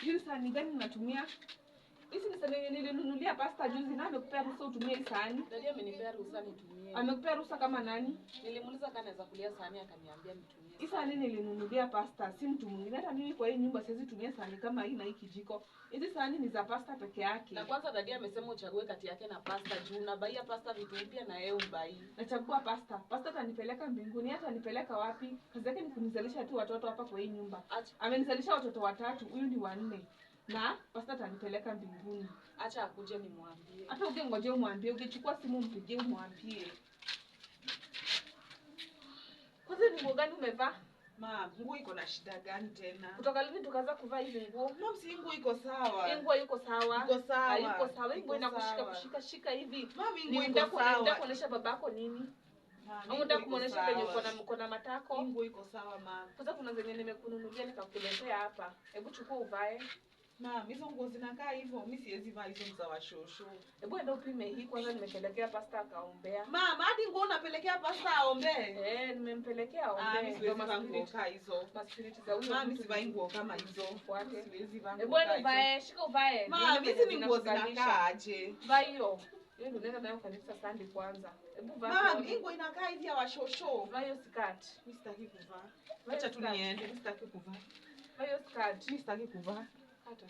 Hizi sahani gani unatumia? Hizi ni sahani nilinunulia pasta juzi na amekupea ruhusa utumie hii sahani. Dadi amenipea ruhusa nitumie. Amekupea ruhusa kama nani? Nilimuuliza kama anaweza kulia sahani akaniambia nitumie. Hii sahani nilinunulia pasta, si mtu mwingine. Hata mimi kwa hii nyumba siwezi tumia sahani kama hii na hii kijiko. Hizi sahani ni za pasta peke yake. Na kwanza dadi amesema uchague kati yake na pasta juu na baia pasta vitu mpya na yeye ubai. Nachagua pasta. Pasta atanipeleka mbinguni, hata anipeleka wapi? Kazi yake ni kunizalisha tu watoto hapa kwa hii nyumba. Amenizalisha watoto 3, huyu ni 4. Na pasta atanipeleka mbinguni. Acha akuje nimwambie. Hata ungengoje umwambie, ungechukua simu mpigie umwambie. Kwanza ni nguo gani umevaa? Ma, nguo iko na shida gani tena? Kutoka lini tukaanza kuvaa hizi nguo? Mama, si nguo iko sawa. Hii nguo iko sawa. Iko sawa. Haiko sawa. Hii nguo inakushika shika hivi. Mama, nguo iko sawa. Unaenda kuonesha babako nini? Au unataka kumuonesha venye uko na matako? Nguo iko sawa mama. Kwanza kuna zenye nimekununulia nikakuletea hapa. Hebu chukua uvae. Mama, hizo nguo zinakaa hivyo. Mimi siwezi vaa hizo za washosho. Hebu enda upime hii kwanza, nimepelekea pasta akaombea. Mama, hadi nguo unapelekea pasta aombee? Nimempelekea aombee. Mimi siwezi vaa nguo kama hizo. Maspiriti za huyo. Mama, mimi sivai nguo kama hizo. Fuate. Siwezi vaa nguo. Hebu enda uvae, shika uvae. Mama, hizi ni nguo zinakaa aje? Vaa hiyo. Hiyo ndio nenda nayo kanisa Sunday kwanza. Hebu vaa. Mama, hii nguo inakaa hivi ya washosho. Vaa hiyo skirt. Mimi sitaki kuvaa. Acha tu niende, mimi sitaki kuvaa. Vaa hiyo skirt. Mimi sitaki kuvaa. Hata